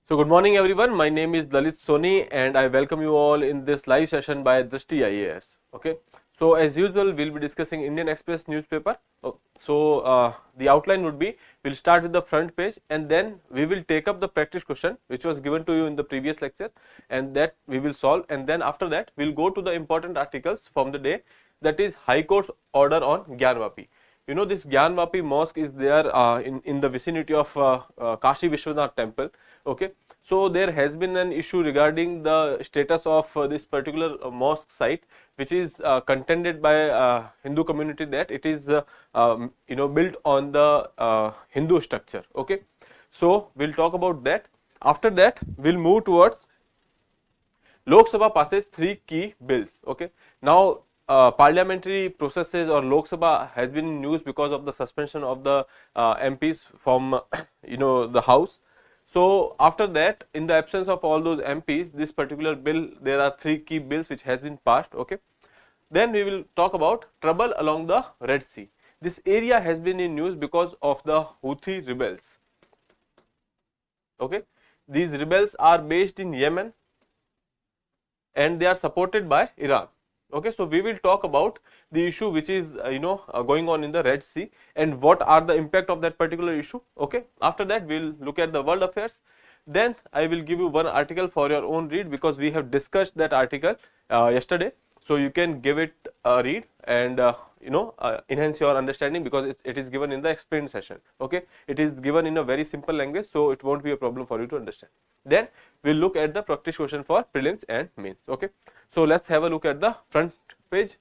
So good morning everyone, my name is Lalit Soni and I welcome you all in this live session by Drishti IAS. Okay. So as usual we will be discussing Indian Express newspaper. So the outline would be, we will start with the front page and then we will take up the practice question which was given to you in the previous lecture, and that we will solve, and then after that we will go to the important articles from the day, that is High Court's order on Gyanvapi. You know, this Gyanvapi mosque is there in the vicinity of Kashi Vishwanath temple. Okay. So there has been an issue regarding the status of this particular mosque site, which is contended by Hindu community that it is built on the Hindu structure. Okay. So we will talk about that. After that we will move towards Lok Sabha passes 3 key bills. Okay. Now parliamentary processes or Lok Sabha has been in news because of the suspension of the MPs from the house. So after that, in the absence of all those MPs, this particular bill, there are 3 key bills which has been passed. Okay. Then we will talk about trouble along the Red Sea. This area has been in news because of the Houthi rebels. Okay. These rebels are based in Yemen and they are supported by Iran. Okay. So we will talk about the issue which is going on in the Red Sea and what are the impact of that particular issue. Okay. After that we will look at the world affairs. Then I will give you one article for your own read, because we have discussed that article yesterday. So you can give it a read and enhance your understanding, because it is given in the explained session. Okay. It is given in a very simple language, so it won't be a problem for you to understand. Then we will look at the practice question for prelims and mains. Okay. So let's have a look at the front page.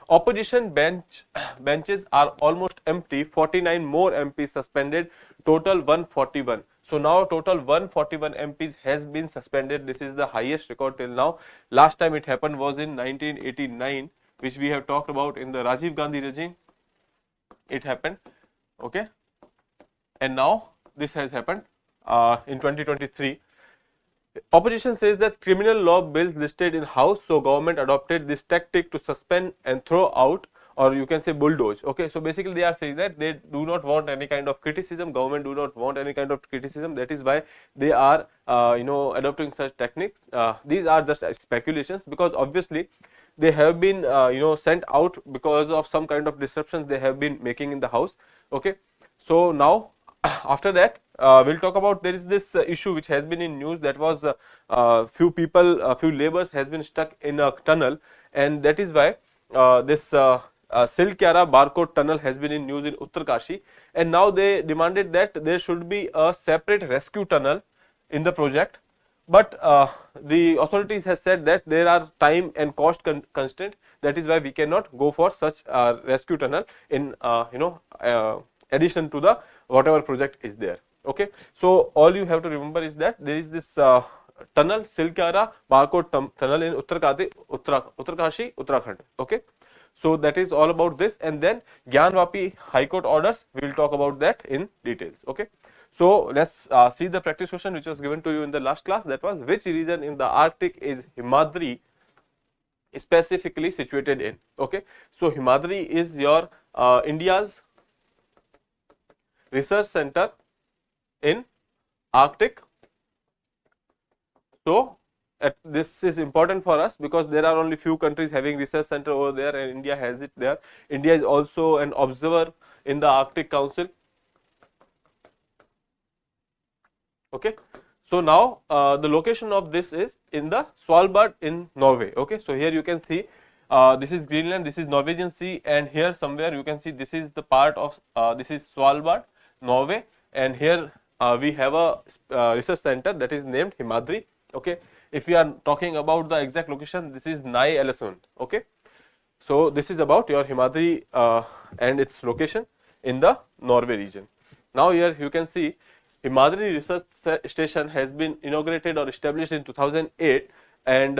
Opposition benches are almost empty, 49 more MPs suspended, total 141. So now total 141 MPs has been suspended. This is the highest record till now. Last time it happened was in 1989, which we have talked about in the Rajiv Gandhi regime. It happened. Okay. And now this has happened in 2023. Opposition says that criminal law bills listed in house, so government adopted this tactic to suspend and throw out, or you can say bulldoze. Okay. So basically they are saying that they do not want any kind of criticism, government do not want any kind of criticism, that is why they are adopting such techniques. These are just speculations, because obviously they have been sent out because of some kind of disruptions they have been making in the house. Okay. So now after that we will talk about, there is this issue which has been in news, that was few laborers has been stuck in a tunnel, and that is why this Silkyara barcode tunnel has been in news in Uttarkashi, and now they demanded that there should be a separate rescue tunnel in the project, but the authorities has said that there are time and cost constraint, that is why we cannot go for such rescue tunnel in addition to the whatever project is there. Okay. So all you have to remember is that there is this tunnel, Silkyara barcode tunnel in Uttarkashi, Uttarakhand. Okay. So that is all about this, and then Gyanvapi High Court orders, we will talk about that in details. Okay. So let's see the practice question which was given to you in the last class, that was, which region in the Arctic is Himadri specifically situated in? Okay. So Himadri is your India's research center in Arctic. So this is important for us because there are only few countries having research center over there, and India has it there. India is also an observer in the Arctic Council. Okay. So now the location of this is in the Svalbard in Norway. Okay. So here you can see this is Greenland, this is Norwegian Sea, and here somewhere you can see this is the part of this is Svalbard, Norway, and here we have a research center that is named Himadri. Okay. If we are talking about the exact location, this is Ny-Ålesund. Okay. So this is about your Himadri and its location in the Norway region. Now here you can see Himadri Research Station has been inaugurated or established in 2008, and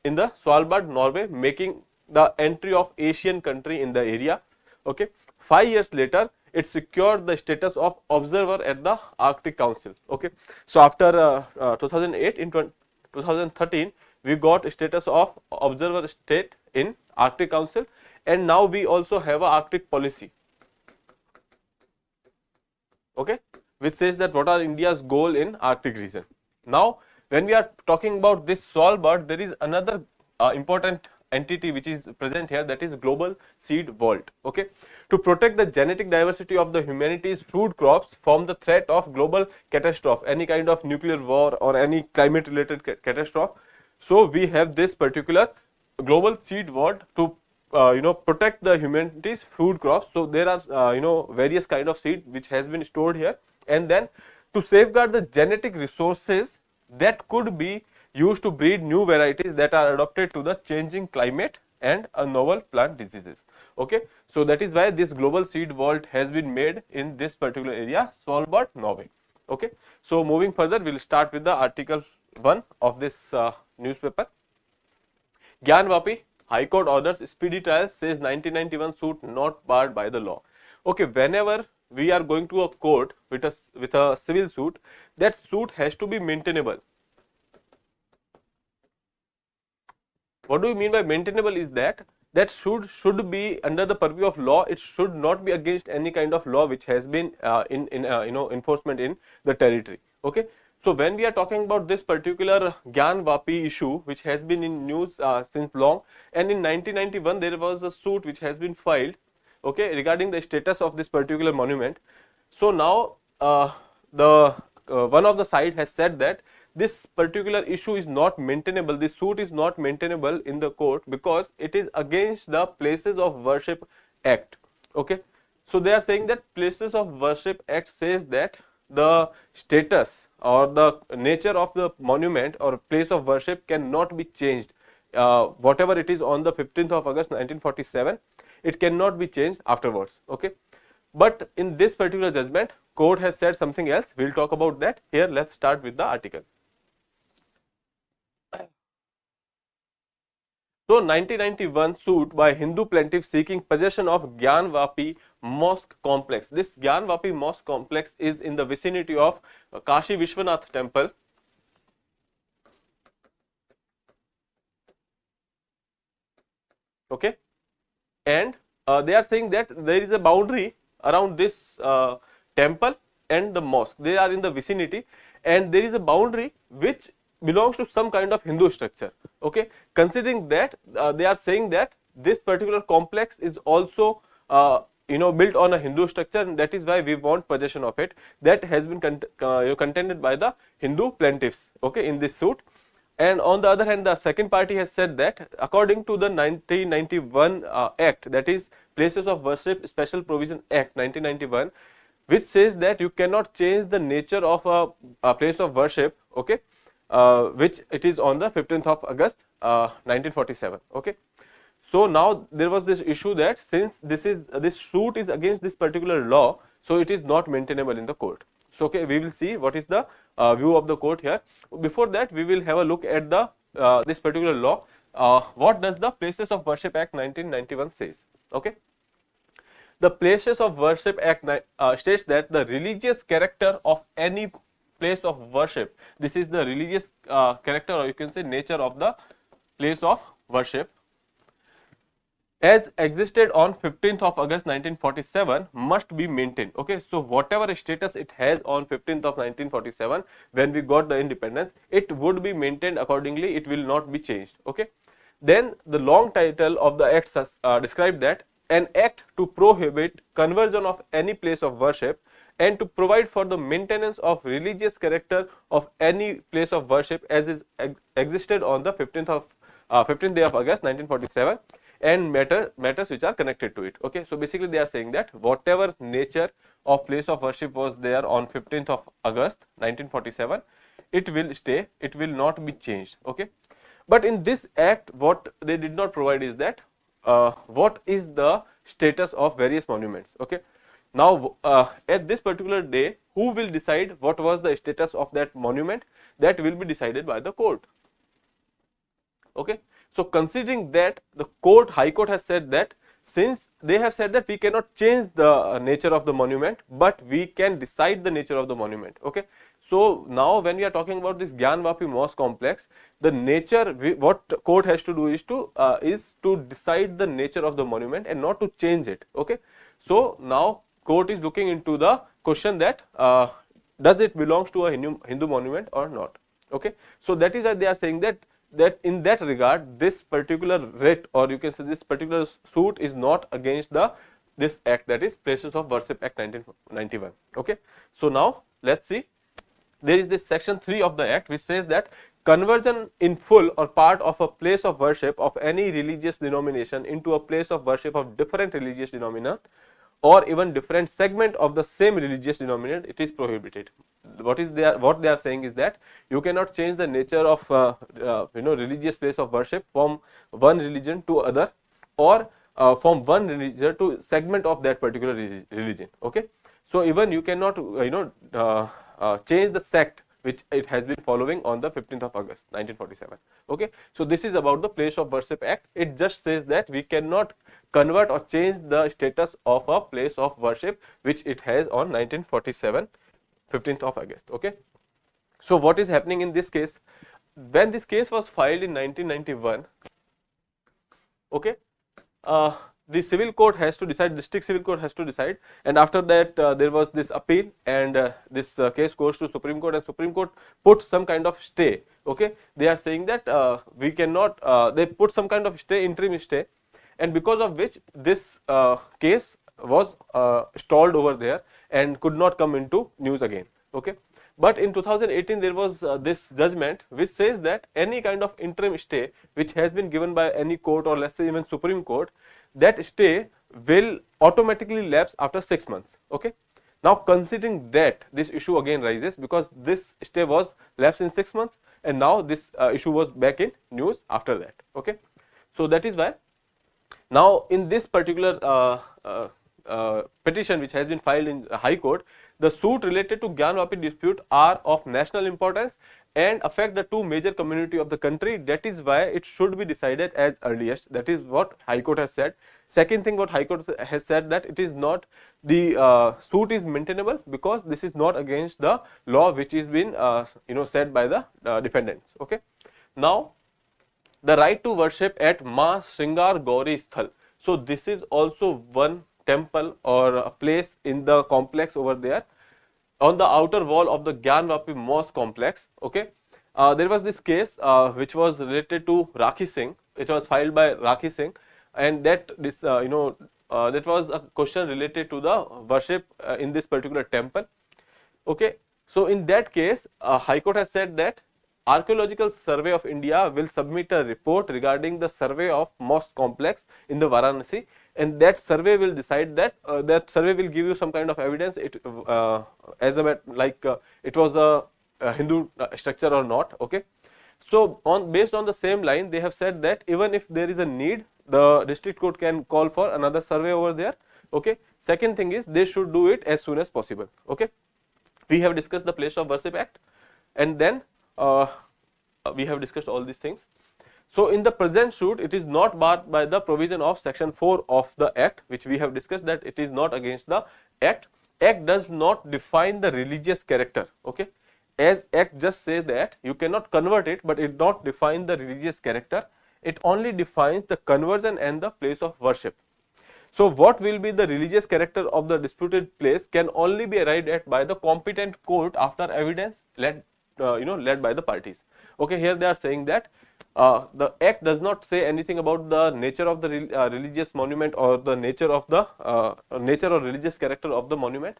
in the Svalbard, Norway, making the entry of Asian country in the area. Okay. 5 years later, it secured the status of observer at the Arctic Council. Okay. So after 2008, in 2013, we got status of observer state in Arctic Council, and now we also have a Arctic policy. Okay. Which says that what are India's goal in Arctic region. Now, when we are talking about this Svalbard, there is another important entity which is present here, that is global seed vault. Okay, to protect the genetic diversity of the humanity's food crops from the threat of global catastrophe, any kind of nuclear war or any climate related catastrophe. So we have this particular global seed vault to protect the humanity's food crops. So there are various kind of seed which has been stored here, and then to safeguard the genetic resources that could be used to breed new varieties that are adapted to the changing climate and a novel plant diseases. Okay, so that is why this global seed vault has been made in this particular area, Svalbard, Norway. Okay, so moving further, we will start with the article 1 of this newspaper. Gyanvapi, High Court orders speedy trial, says 1991 suit not barred by the law. Okay, whenever we are going to a court with a civil suit, that suit has to be maintainable. What do you mean by maintainable is that should be under the purview of law. It should not be against any kind of law which has been in enforcement in the territory. Okay, so when we are talking about this particular Gyanvapi issue, which has been in news since long, and in 1991 there was a suit which has been filed, okay, regarding the status of this particular monument. So now the one of the side has said that this particular issue is not maintainable, this suit is not maintainable in the court because it is against the Places of Worship Act. Okay, so they are saying that Places of Worship Act says that the status or the nature of the monument or place of worship cannot be changed. Whatever it is on the 15th of August 1947, it cannot be changed afterwards. Okay, but in this particular judgment, court has said something else. We will talk about that. Here, let's start with the article. So 1991 suit by Hindu plaintiffs seeking possession of Gyanvapi mosque complex. This Gyanvapi mosque complex is in the vicinity of Kashi Vishwanath temple. Okay, and they are saying that there is a boundary around this temple and the mosque. They are in the vicinity, and there is a boundary which belongs to some kind of Hindu structure. Okay, considering that they are saying that this particular complex is also built on a Hindu structure, and that is why we want possession of it. That has been contended by the Hindu plaintiffs, okay, in this suit. And on the other hand, the second party has said that according to the 1991 Act, that is Places of Worship Special Provision Act 1991, which says that you cannot change the nature of a place of worship, okay, which it is on the 15th of August 1947. Okay, so now there was this issue that since this suit is against this particular law, so it is not maintainable in the court. So okay, we will see what is the view of the court here. Before that, we will have a look at the this particular law. What does the Places of Worship Act 1991 says? Okay, the Places of Worship Act states that the religious character of any place of worship, this is the religious character, or you can say nature of the place of worship, as existed on 15th of August 1947 must be maintained. Okay, so whatever status it has on 15th of 1947 when we got the independence, it would be maintained accordingly, it will not be changed. Okay, then the long title of the act described that an act to prohibit conversion of any place of worship and to provide for the maintenance of religious character of any place of worship as is existed on the 15th day of August 1947 and matters which are connected to it. Okay, so basically they are saying that whatever nature of place of worship was there on 15th of August 1947, it will stay, it will not be changed. Okay, but in this act what they did not provide is that what is the status of various monuments. Okay, now at this particular day, who will decide what was the status of that monument? That will be decided by the court. Okay, so considering that the High Court has said that since they have said that we cannot change the nature of the monument, but we can decide the nature of the monument. Okay, so now when we are talking about this Gyanvapi mosque complex, the nature what court has to do is to decide the nature of the monument and not to change it. Okay, so now court is looking into the question that does it belongs to a Hindu monument or not. Okay, so that is why they are saying that in that regard, this particular writ, or you can say this particular suit, is not against the this act, that is Places of Worship Act 1991. Okay, so now let's see. There is this section 3 of the act which says that conversion in full or part of a place of worship of any religious denomination into a place of worship of different religious denomination or even different segment of the same religious denomination, it is prohibited. What they are saying is that you cannot change the nature of religious place of worship from one religion to other, or from one religion to segment of that particular religion. Okay, so even you cannot change the sect which it has been following on the 15th of August 1947. Okay, so this is about the Place of Worship Act. It just says that we cannot convert or change the status of a place of worship which it has on 1947 15th of August. Okay, so what is happening in this case? When this case was filed in 1991, okay, the civil court has to decide, district civil court has to decide, and after that there was this appeal, and this case goes to Supreme Court, and Supreme Court put some kind of stay. Okay, they are saying that we cannot, they put some kind of stay, interim stay, and because of which this case was stalled over there and could not come into news again. Okay, but in 2018 there was this judgment which says that any kind of interim stay which has been given by any court, or let's say even Supreme Court, that stay will automatically lapse after 6 months. Okay, now considering that, this issue again rises because this stay was lapsed in 6 months, and now this issue was back in news after that. Okay, so that is why now in this particular petition which has been filed in High Court, the suit related to Gyanvapi dispute are of national importance and affect the two major community of the country. That is why it should be decided as earliest. That is what High Court has said. Second thing, what High Court has said, that it is not, the suit is maintainable because this is not against the law which is been said by the defendants. Okay, now the right to worship at Ma Shringar Gauri Sthal. So this is also one temple or a place in the complex over there on the outer wall of the Gyanvapi mosque complex. Okay, there was this case which was related to Rakhi Singh. It was filed by Rakhi Singh, and that this that was a question related to the worship in this particular temple. Okay, so in that case, High Court has said that Archaeological Survey of India will submit a report regarding the survey of mosque complex in the Varanasi, and that survey will decide that that survey will give you some kind of evidence it as a it was a Hindu structure or not. Okay, so based on the same line, they have said that even if there is a need, the district court can call for another survey over there. Okay, second thing is they should do it as soon as possible. Okay, we have discussed the Place of Worship Act, and then we have discussed all these things. So in the present suit, it is not barred by the provision of section 4 of the act, which we have discussed that it is not against the act. Act does not define the religious character. Okay, as act just says that you cannot convert it, but it not define the religious character. It only defines the conversion and the place of worship. So what will be the religious character of the disputed place can only be arrived at by the competent court after evidence led led by the parties. Okay, here they are saying that the act does not say anything about the nature of the religious monument or the nature of the nature or religious character of the monument.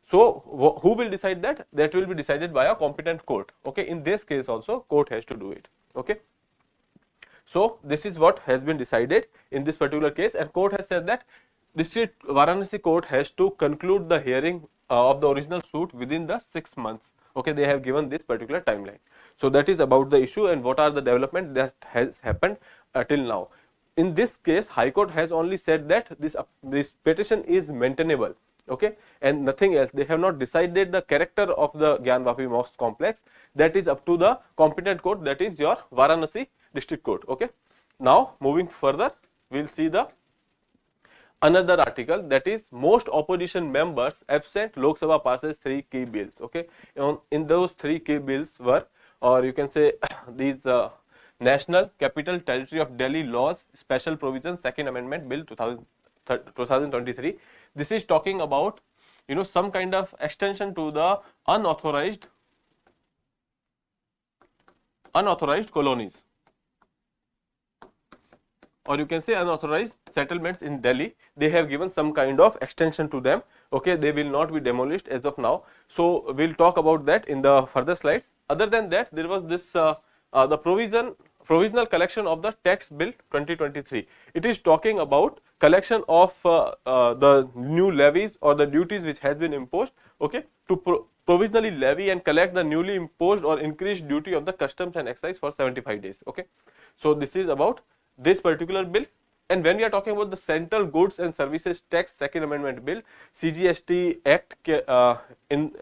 So who will decide that? That will be decided by a competent court. Okay, in this case also court has to do it. Okay, so this is what has been decided in this particular case, and court has said that district Varanasi court has to conclude the hearing of the original suit within the 6 months. Okay, they have given this particular timeline. So that is about the issue and what are the development that has happened till now. In this case, High Court has only said that this petition is maintainable. Okay, and nothing else. They have not decided the character of the Gyanvapi mosque complex. That is up to the competent court, that is your Varanasi district court. Okay, now moving further, we will see the another article, that is most opposition members absent Lok Sabha passes 3 key bills. Okay, in those 3 key bills were, or you can say these National Capital Territory of Delhi Laws Special Provision Second Amendment Bill 2023. This is talking about some kind of extension to the unauthorized unauthorized colonies, or you can say unauthorized settlements in Delhi. They have given some kind of extension to them. Okay, they will not be demolished as of now. So we'll talk about that in the further slides. Other than that, there was this the provisional collection of the tax bill 2023. It is talking about collection of the new levies or the duties which has been imposed. Okay, to provisionally levy and collect the newly imposed or increased duty of the customs and excise for 75 days. Okay, so this is about this particular bill. And when we are talking about the Central Goods and Services Tax Second Amendment Bill, CGST Act, in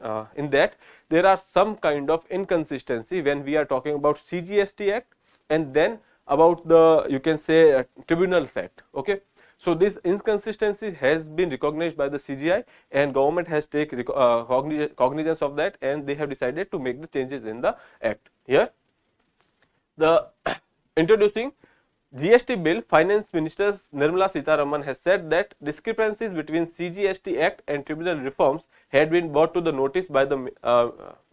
that there are some kind of inconsistency when we are talking about CGST Act and then about the, you can say, Tribunals Act. Okay, so this inconsistency has been recognized by the CGI, and government has taken cognizance of that, and they have decided to make the changes in the act. Here, the introducing GST bill, Finance Minister Nirmala Sitharaman has said that discrepancies between CGST Act and tribunal reforms had been brought to the notice by the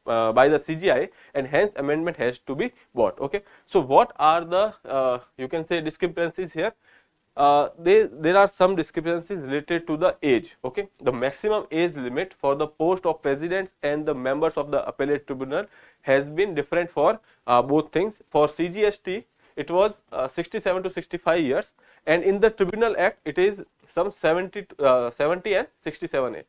CGI, and hence amendment has to be brought. Okay, so what are the you can say discrepancies here? There are some discrepancies related to the age. Okay, the maximum age limit for the post of presidents and the members of the appellate tribunal has been different for both things. For CGST, it was 67 to 65 years, and in the Tribunal Act it is some 70 and 67.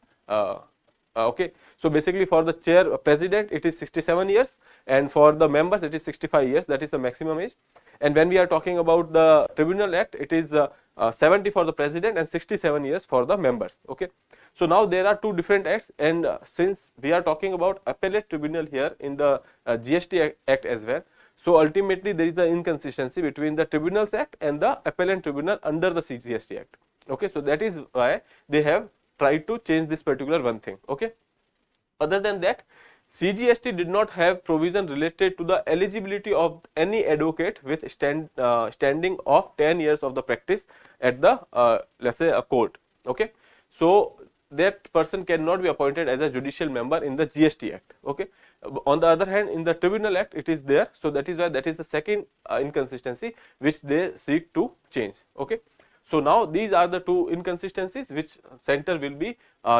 Okay, so basically for the chair president it is 67 years, and for the members it is 65 years. That is the maximum age. And when we are talking about the Tribunal Act, it is 70 for the president and 67 years for the members. Okay, so now there are two different acts, and since we are talking about appellate tribunal here in the GST Act as well, so ultimately there is an inconsistency between the Tribunals Act and the Appellate Tribunal under the CGST Act. Okay, so that is why they have tried to change this particular one thing. Okay, other than that, CGST did not have provision related to the eligibility of any advocate with standing of 10 years of the practice at the let's say a court. Okay, so that person cannot be appointed as a judicial member in the GST Act. Okay, on the other hand, in the Tribunal Act it is there, so that is why that is the second inconsistency which they seek to change. Okay, so now these are the two inconsistencies which center will be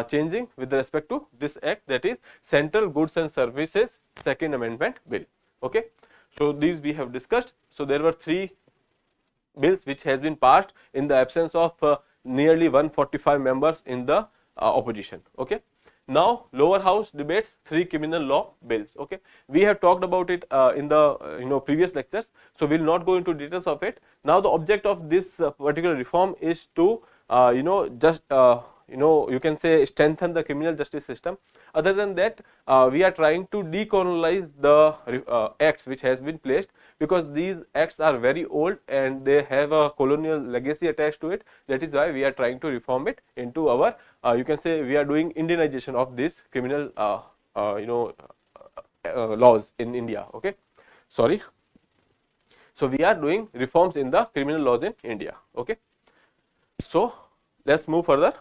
changing with respect to this act, that is Central Goods and Services Second Amendment Bill. Okay, so these we have discussed. So there were three bills which has been passed in the absence of nearly 145 members in the opposition. Okay, now lower house debates three criminal law bills. Okay, we have talked about it in the previous lectures, so we will not go into details of it. Now the object of this particular reform is to just you can say strengthen the criminal justice system. Other than that, we are trying to decolonize the acts which has been placed, because these acts are very old and they have a colonial legacy attached to it. That is why we are trying to reform it into our you can say we are doing Indianization of these criminal laws in India. Okay, sorry. So we are doing reforms in the criminal laws in India. Okay, so let's move further.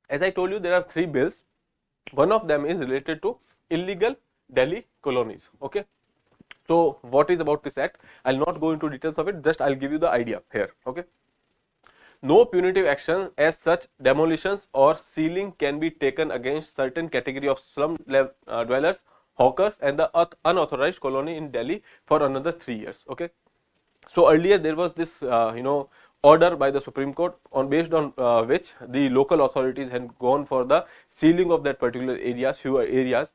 As I told you, there are three bills. One of them is related to illegal Delhi colonies. Okay, so what is about this act? I'll not go into details of it, just I'll give you the idea here. Okay, no punitive action as such demolitions or sealing can be taken against certain category of slum dwellers, hawkers and the unauthorized colony in Delhi for another 3 years. Okay, so earlier there was this order by the Supreme Court based on which the local authorities had gone for the sealing of that particular areas, fewer areas,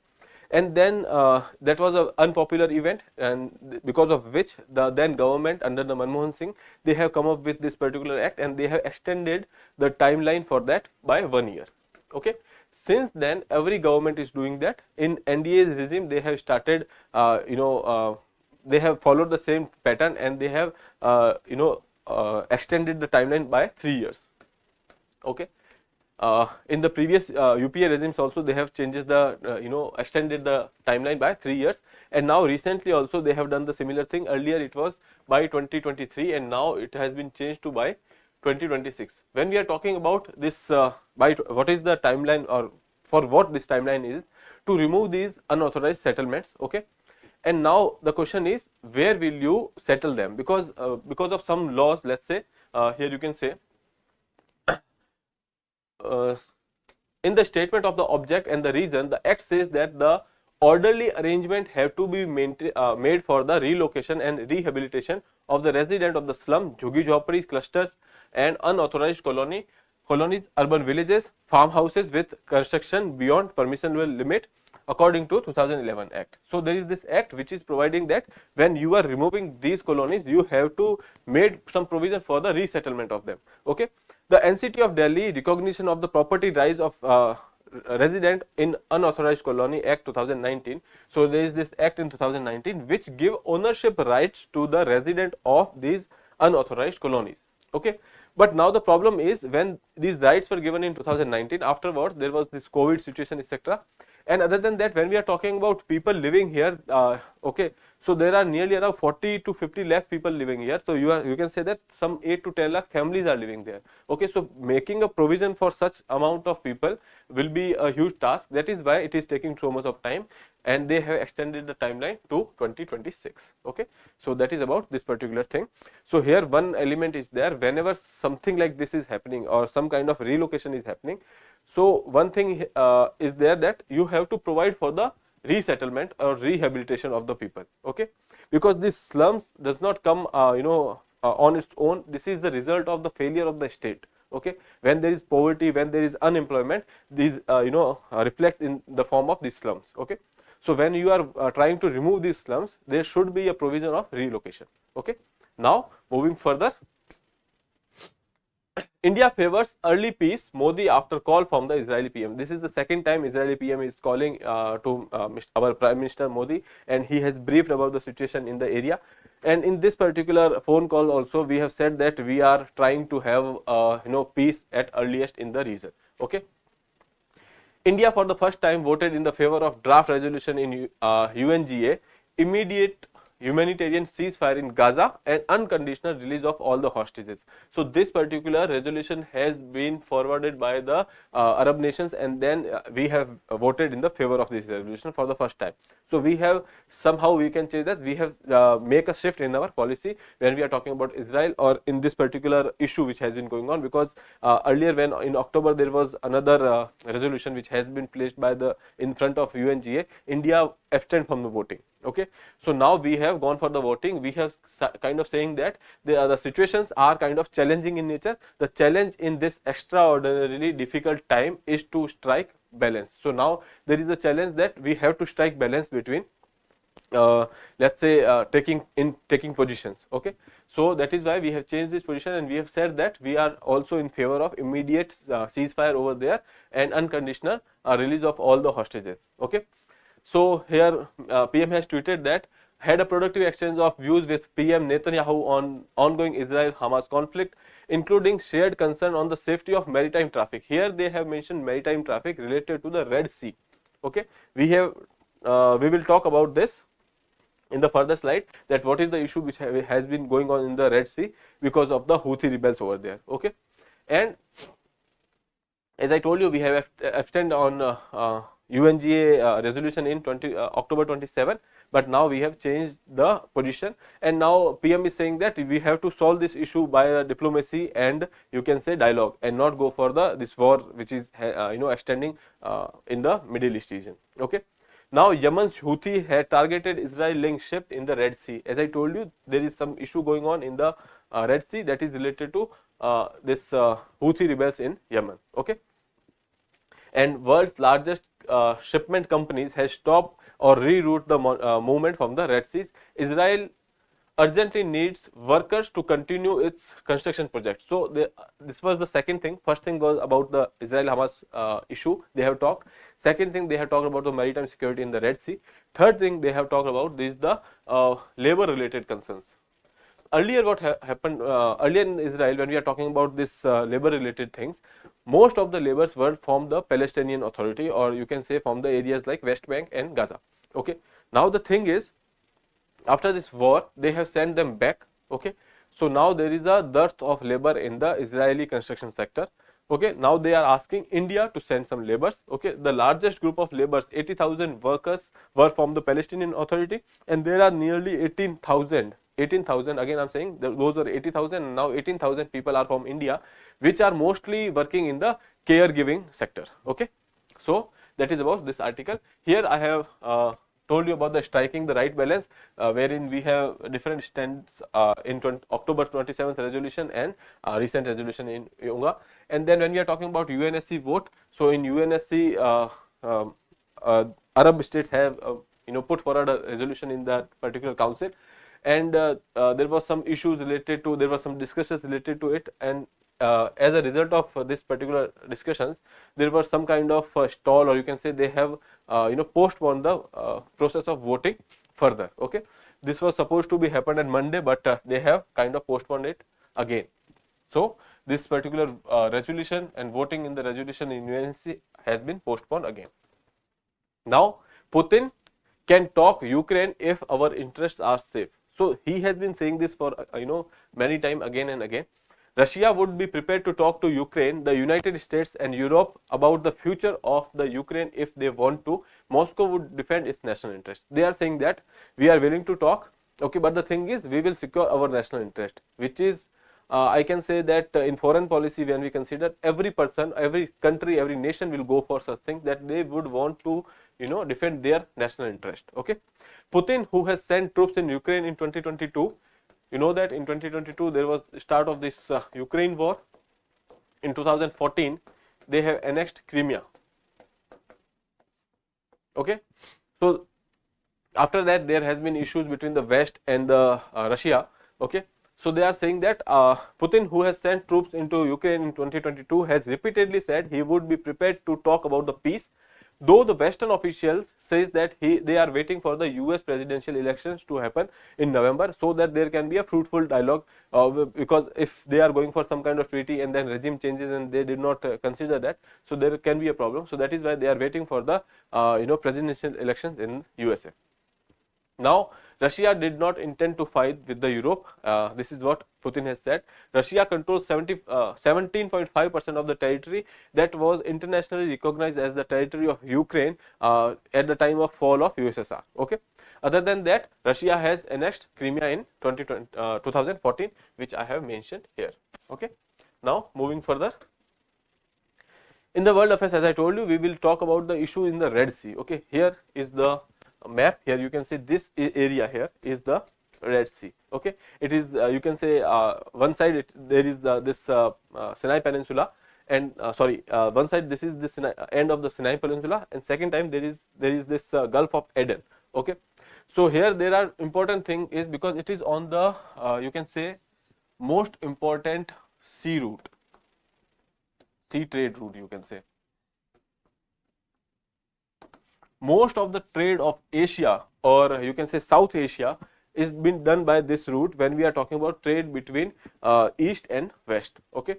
and then that was an unpopular event, and because of which the then government under the Manmohan Singh, they have come up with this particular act, and they have extended the timeline for that by 1 year. Okay, since then every government is doing that. In NDA's regime they have started they have followed the same pattern, and they have extended the timeline by 3 years. Okay, in the previous UPA regimes also they have changes the extended the timeline by 3 years, and now recently also they have done the similar thing. Earlier it was by 2023, and now it has been changed to by 2026. When we are talking about this what is the timeline, or for what this timeline is, to remove these unauthorized settlements. Okay, and now the question is, where will you settle them? Because of some laws, let's say here you can say uh, in the statement of the object and the reason, the act says that the orderly arrangement have to be made for the relocation and rehabilitation of the resident of the slum, jhuggi jhopri clusters and unauthorized colonies, urban villages, farmhouses with construction beyond permissible limit according to 2011 Act. So there is this act which is providing that when you are removing these colonies, you have to made some provision for the resettlement of them. Okay, the NCT of Delhi recognition of the property rights of resident in unauthorized colony Act 2019. So there is this act in 2019 which give ownership rights to the resident of these unauthorized colonies. Okay, but now the problem is, when these rights were given in 2019, afterwards there was this COVID situation, etc. And other than that, when we are talking about people living here, okay, so there are nearly around 40 to 50 lakh people living here. So you can say that some 8 to 10 lakh families are living there. Okay, so making a provision for such amount of people will be a huge task. That is why it is taking so much of time, and they have extended the timeline to 2026. Okay, so that is about this particular thing. So here one element is there, whenever something like this is happening or some kind of relocation is happening. So one thing is there, that you have to provide for the resettlement or rehabilitation of the people. Okay, because this slums does not come on its own. This is the result of the failure of the state. Okay, when there is poverty, when there is unemployment, these reflects in the form of these slums. Okay, so when you are trying to remove these slums, there should be a provision of relocation. Okay, now moving further, India favors early peace, Modi after call from the Israeli PM. This is the second time Israeli PM is calling to our Prime Minister Modi, and he has briefed about the situation in the area. And in this particular phone call also, we have said that we are trying to have peace at earliest in the region. Okay. India for the first time voted in the favor of draft resolution in UNGA, immediate humanitarian ceasefire in Gaza and unconditional release of all the hostages. So this particular resolution has been forwarded by the Arab nations, and then we have voted in the favor of this resolution for the first time. So we have somehow, we can say that we have make a shift in our policy when we are talking about Israel or in this particular issue which has been going on, because earlier when in October there was another resolution which has been placed by the in front of UNGA, India abstained from the voting. Okay, so now we have gone for the voting. We have kind of saying that the situations are kind of challenging in nature. The challenge in this extraordinarily difficult time is to strike balance. So now there is a challenge that we have to strike balance between let's say taking positions. Okay, so that is why we have changed this position, and we have said that we are also in favor of immediate ceasefire over there and unconditional release of all the hostages. Okay. So here PM has tweeted that had a productive exchange of views with PM Netanyahu on ongoing Israel-Hamas conflict, including shared concern on the safety of maritime traffic. Here they have mentioned maritime traffic related to the Red Sea. Okay, we will talk about this in the further slide, that what is the issue which has been going on in the Red Sea because of the Houthi rebels over there. Okay, and as I told you, we have abstained on UNGA resolution in October 27, but now we have changed the position, and now PM is saying that we have to solve this issue by diplomacy and you can say dialogue, and not go for this war which is extending in the Middle East region. Okay. Now Yemen's Houthi had targeted Israel-linked ship in the Red Sea. As I told you, there is some issue going on in the Red Sea that is related to this Houthi rebels in Yemen. Okay. And world's largest shipment companies has stopped or reroute the movement from the Red Seas. Israel urgently needs workers to continue its construction project. So this was the second thing. First thing was about the Israel-Hamas issue they have talked. Second thing, they have talked about the maritime security in the Red Sea. Third thing they have talked about is the labor related concerns. Earlier what happened earlier in Israel, when we are talking about this labor related things, most of the laborers were from the Palestinian Authority, or you can say from the areas like West Bank and Gaza. Okay. Now the thing is, after this war they have sent them back. Okay. So now there is a dearth of labor in the Israeli construction sector. Okay, now they are asking India to send some laborers. Okay, the largest group of laborers, 80,000 workers were from the Palestinian Authority, and there are nearly 18,000. 18,000 again I am saying those are 80,000 and now 18,000 people are from India, which are mostly working in the caregiving sector. Okay, so that is about this article. Here I have told you about the striking the right balance, wherein we have different stands in October 27th resolution and recent resolution in UNGA. And then when we are talking about UNSC vote, so in UNSC Arab states have put forward a resolution in that particular council, and there was some issues related to, there were some discussions related to it, and as a result of this particular discussions, there was some kind of stall, or you can say they have postponed the process of voting further. Okay, this was supposed to be happened on Monday, but they have kind of postponed it again. So this particular resolution and voting in the resolution in UNSC has been postponed again. Now Putin can talk Ukraine if our interests are safe. So he has been saying this for many time again and again. Russia would be prepared to talk to Ukraine, the United States and Europe about the future of the Ukraine if they want to. Moscow would defend its national interest. They are saying that we are willing to talk, okay, but the thing is we will secure our national interest, which is I can say that in foreign policy, when we consider, every person, every country, every nation will go for such things that they would want to defend their national interest. Okay, Putin, who has sent troops in Ukraine in 2022, you know that in 2022 there was start of this Ukraine war. In 2014 they have annexed Crimea. Okay, so after that there has been issues between the West and the Russia. Okay, so they are saying that Putin, who has sent troops into Ukraine in 2022, has repeatedly said he would be prepared to talk about the peace, though the Western officials says that they are waiting for the US presidential elections to happen in November, so that there can be a fruitful dialogue, because if they are going for some kind of treaty and then regime changes and they did not consider that, so there can be a problem. So that is why they are waiting for the presidential elections in USA. Now Russia did not intend to fight with the Europe. This is what Putin has said. Russia controls 17.5% of the territory that was internationally recognized as the territory of Ukraine at the time of fall of USSR. Okay. Other than that, Russia has annexed Crimea in 2014, which I have mentioned here. Okay. Now moving further. In the world affairs, as I told you, we will talk about the issue in the Red Sea. Okay. Here is the map. Here you can see this area here is the Red Sea. Okay, it is you can say one side there is this Sinai Peninsula, and one side this is the end of the Sinai Peninsula, and second time there is this Gulf of Aden. Okay, so here there are important thing is because it is on the you can say most important sea route, sea trade route, you can say. Most of the trade of Asia, or you can say South Asia, is been done by this route when we are talking about trade between East and West. Okay,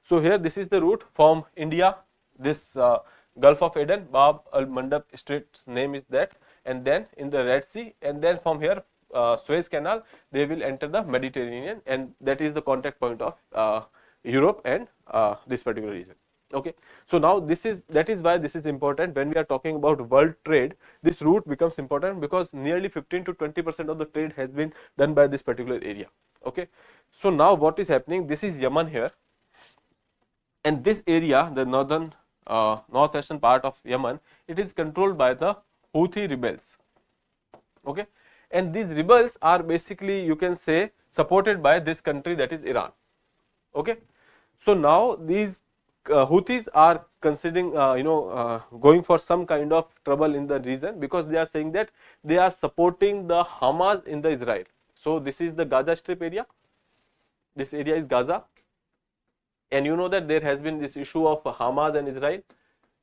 so here this is the route from India, this Gulf of Aden, Bab al Mandab Strait's name is that, and then in the Red Sea, and then from here Suez Canal, they will enter the Mediterranean, and that is the contact point of Europe and this particular region. Okay, so now that is why this is important when we are talking about world trade. This route becomes important because nearly 15 to 20% of the trade has been done by this particular area. Okay, so now what is happening? This is Yemen here, and this area, the northwestern part of Yemen, it is controlled by the Houthi rebels. Okay, and these rebels are basically, you can say, supported by this country, that is Iran. Okay, so now these Houthis are considering going for some kind of trouble in the region, because they are saying that they are supporting the Hamas in the Israel. So this is the Gaza Strip area, this area is Gaza, and you know that there has been this issue of Hamas and Israel,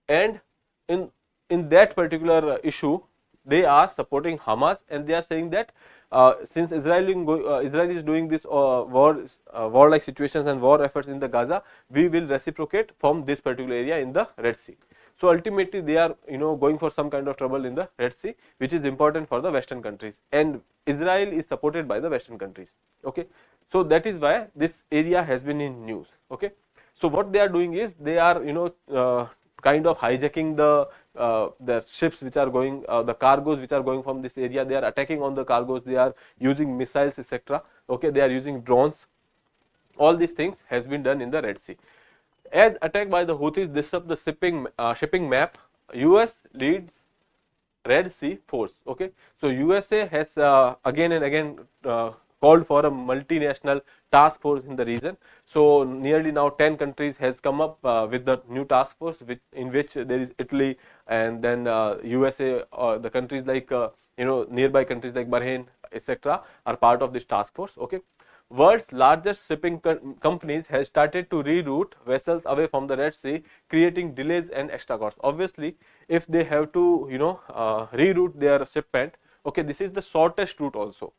and in that particular issue they are supporting Hamas, and they are saying that since Israel is doing this war-like situations and war efforts in the Gaza, we will reciprocate from this particular area in the Red Sea. So ultimately they are going for some kind of trouble in the Red Sea, which is important for the Western countries, and Israel is supported by the Western countries. Okay, so that is why this area has been in news. Okay, So what they are doing is they are kind of hijacking the ships which are going, the cargoes which are going from this area. They are attacking on the cargoes, they are using missiles, etc. Okay, they are using drones. All these things has been done in the Red Sea. As attack by the Houthis disrupt the shipping map, US leads Red Sea force. Okay, so USA has again and again called for a multinational task force in the region. So nearly now 10 countries has come up with the new task force, in which there is Italy, and then USA, the countries like nearby countries like Bahrain, etc. are part of this task force. Okay, world's largest shipping companies has started to reroute vessels away from the Red Sea, creating delays and extra costs. Obviously, if they have to reroute their shipment, okay, this is the shortest route also.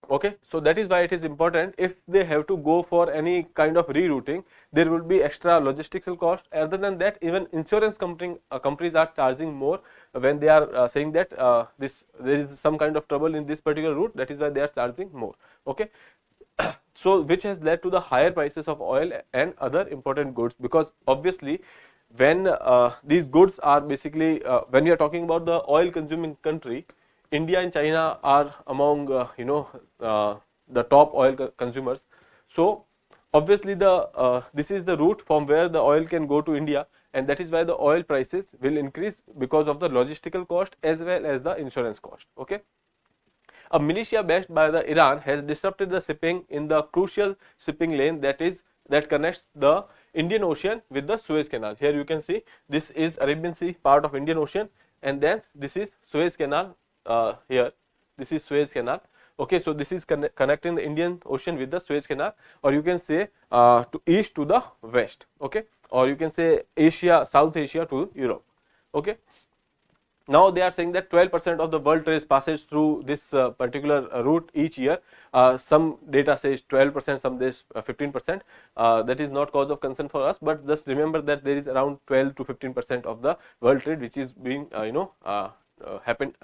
Okay, so that is why it is important. If they have to go for any kind of rerouting, there will be extra logistical cost. Other than that, even insurance companies are charging more when they are saying that there is some kind of trouble in this particular route. That is why they are charging more. Okay, so which has led to the higher prices of oil and other important goods, because obviously when these goods are basically when you are talking about the oil consuming country, India and China are among the top oil consumers. So obviously this is the route from where the oil can go to India, and that is why the oil prices will increase because of the logistical cost as well as the insurance cost. Okay. A militia backed by the Iran has disrupted the shipping in the crucial shipping lane that connects the Indian Ocean with the Suez Canal. Here you can see this is Arabian Sea, part of Indian Ocean, and then this is Suez Canal. Here this is Suez Canal. Okay, so this is connecting the Indian Ocean with the Suez Canal, or you can say to east to the west. Okay, or you can say Asia, South Asia to Europe. Okay. Now they are saying that 12% of the world trade passes through this particular route each year. Some data says 12%, some says 15%. That is not cause of concern for us, but just remember that there is around 12 to 15% of the world trade which is being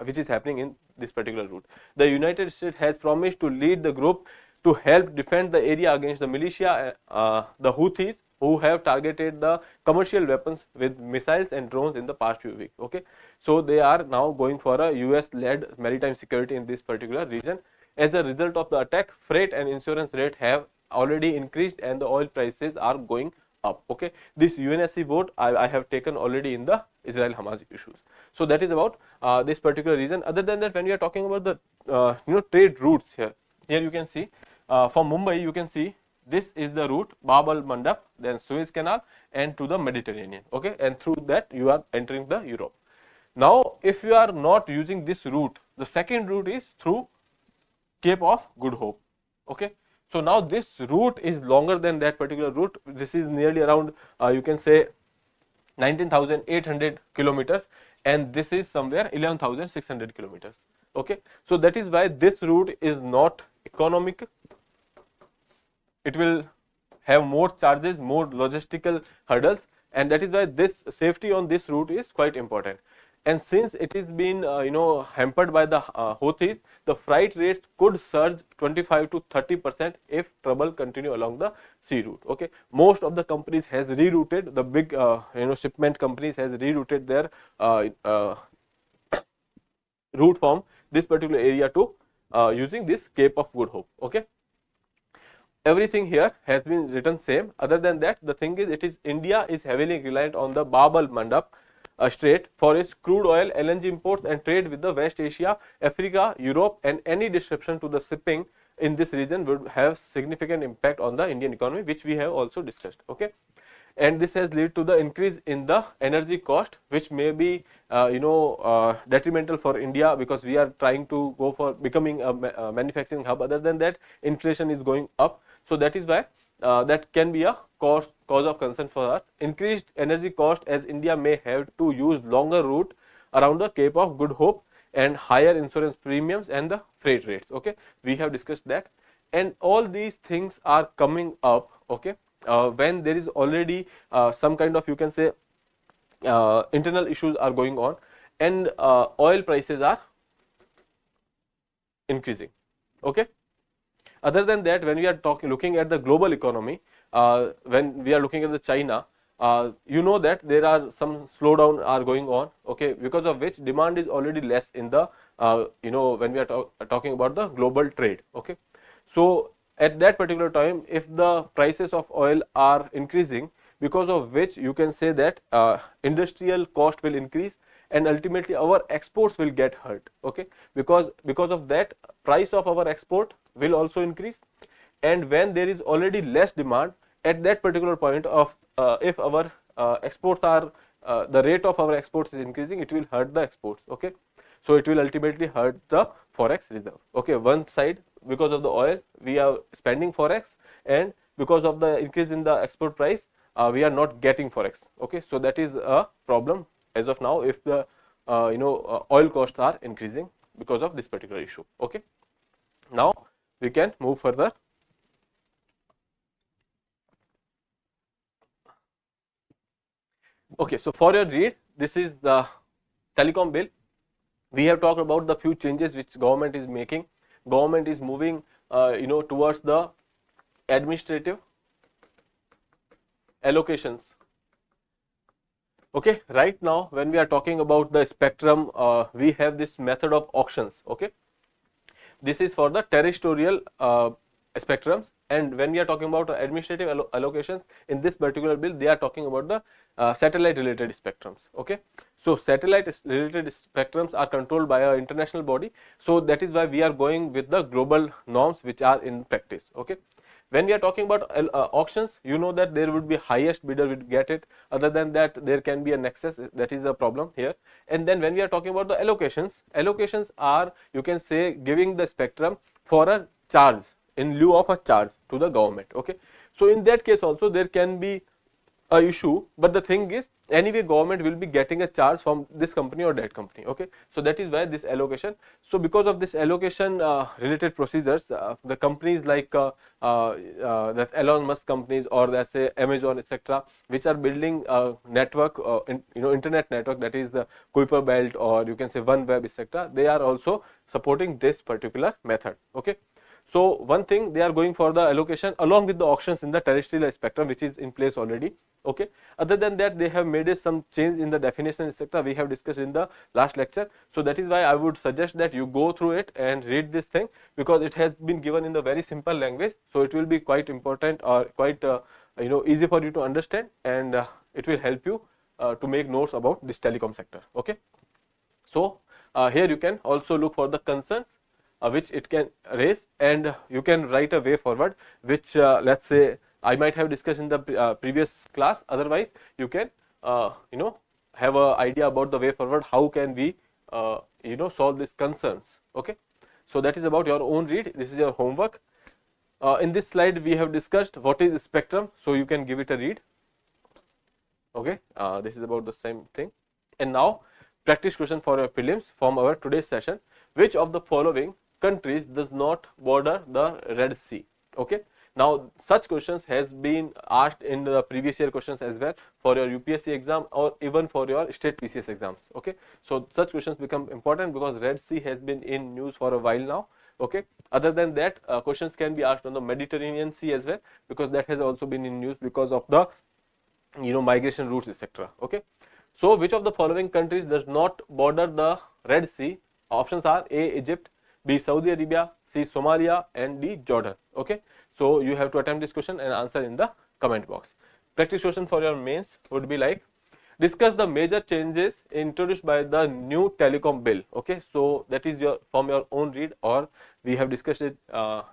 which is happening in this particular route. The United States has promised to lead the group to help defend the area against the militia, the Houthis, who have targeted the commercial weapons with missiles and drones in the past few weeks. Okay, so they are now going for a US-led maritime security in this particular region. As a result of the attack, freight and insurance rate have already increased and the oil prices are going up. Okay, this UNSC vote I have taken already in the Israel-Hamas issues. So that is about this particular reason. Other than that, when we are talking about the trade routes here you can see from Mumbai, you can see this is the route Bab al Mandab, then Suez Canal, and to the Mediterranean. Okay, and through that you are entering the Europe. Now, if you are not using this route, the second route is through Cape of Good Hope. Okay, so now this route is longer than that particular route. This is nearly around you can say 19,800 kilometers, and this is somewhere 11,600 kilometers. Okay, so that is why this route is not economic. It will have more charges, more logistical hurdles, and that is why this safety on this route is quite important. And since it is been hampered by the Houthis, the freight rates could surge 25 to 30% if trouble continue along the sea route. Okay, most of the companies has rerouted, the big shipment companies has rerouted their route from this particular area to using this Cape of Good Hope. Okay, everything here has been written same. Other than that, the thing is, India is heavily reliant on the Bab al Mandab Strait for its crude oil, LNG imports and trade with the West Asia, Africa, Europe, and any disruption to the shipping in this region would have significant impact on the Indian economy, which we have also discussed. Okay, and this has led to the increase in the energy cost, which may be detrimental for India, because we are trying to go for becoming a manufacturing hub. Other than that, inflation is going up, so that is why that can be a cause of concern for us. Increased energy cost, as India may have to use longer route around the Cape of Good Hope, and higher insurance premiums and the freight rates. Okay, we have discussed that, and all these things are coming up. Okay, when there is already some kind of, you can say, internal issues are going on, and oil prices are increasing. Okay, Other than that, when we are looking at the global economy, when we are looking at the China, you know that there are some slowdown are going on, okay, because of which demand is already less in the when we are talking about the global trade, okay. So at that particular time, if the prices of oil are increasing, because of which you can say that industrial cost will increase, and ultimately our exports will get hurt, okay, because of that price of our export will also increase. And when there is already less demand at that particular point of if our exports are the rate of our exports is increasing, it will hurt the exports, okay. So it will ultimately hurt the forex reserve, okay. One side, because of the oil we are spending forex, and because of the increase in the export price we are not getting forex, okay. So that is a problem as of now if the oil costs are increasing because of this particular issue, okay. Now we can move further. Okay, so for your read, this is the telecom bill. We have talked about the few changes which government is making. Government is moving towards the administrative allocations, okay. Right now when we are talking about the spectrum, we have this method of auctions, okay. This is for the terrestrial spectrums, and when we are talking about administrative allocations in this particular bill, they are talking about the satellite related spectrums, okay. So satellite related spectrums are controlled by an international body, so that is why we are going with the global norms which are in practice, okay. When we are talking about auctions, you know that there would be highest bidder will get it. Other than that, there can be a nexus, that is the problem here. And then when we are talking about the allocations, allocations are, you can say, giving the spectrum for a charge, in lieu of a charge to the government, okay. So in that case also there can be a issue, but the thing is anyway government will be getting a charge from this company or that company, okay. So that is why this allocation. So because of this allocation related procedures, the companies like that Elon Musk companies, or let's say Amazon, etc., which are building network internet network, that is the Kuiper belt, or you can say OneWeb, etc., they are also supporting this particular method, okay. So one thing, they are going for the allocation along with the auctions in the terrestrial spectrum, which is in place already, okay. Other than that, they have made some change in the definition, etc., we have discussed in the last lecture. So that is why I would suggest that you go through it and read this thing, because it has been given in the very simple language, so it will be quite important, or quite easy for you to understand, and it will help you to make notes about this telecom sector, okay. So here you can also look for the concerns which it can raise, and you can write a way forward, which let's say I might have discussed in the previous class. Otherwise you can have a idea about the way forward, how can we solve these concerns, okay. So that is about your own read. This is your homework. In this slide we have discussed what is spectrum, so you can give it a read, okay. This is about the same thing. And now practice question for your prelims from our today's session. Which of the following countries does not border the Red Sea, okay. Now such questions has been asked in the previous year questions as well for your UPSC exam, or even for your state PCS exams, okay. So such questions become important because Red Sea has been in news for a while now, okay. Other than that, questions can be asked on the Mediterranean Sea as well, because that has also been in news because of the migration routes, etc., okay. So which of the following countries does not border the Red Sea? Options are A, Egypt, B, Saudi Arabia, C, Somalia, and D, Jordan, okay. So you have to attempt this question and answer in the comment box. Practice question for your mains would be like, discuss the major changes introduced by the new telecom bill, okay. So that is from your own read, or we have discussed it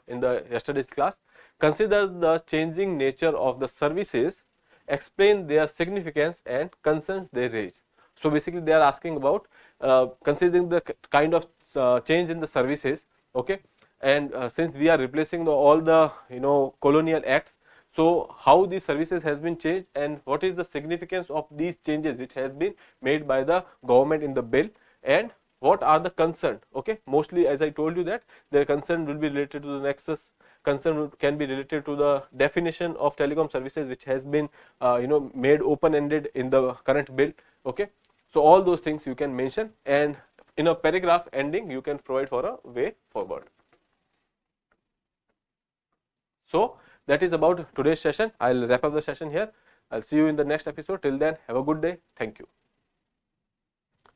in the yesterday's class. Consider the changing nature of the services, explain their significance and concerns they raise. So basically they are asking about considering the kind of change in the services, okay. And since we are replacing all the colonial acts, so how these services has been changed, and what is the significance of these changes which has been made by the government in the bill, and what are the concern, okay. Mostly, as I told you, that their concern will be related to the nexus, concern can be related to the definition of telecom services, which has been made open ended in the current bill, okay. So all those things you can mention, and in a paragraph ending you can provide for a way forward. So, that is about today's session. I will wrap up the session here. I will see you in the next episode. Till then, have a good day. Thank you.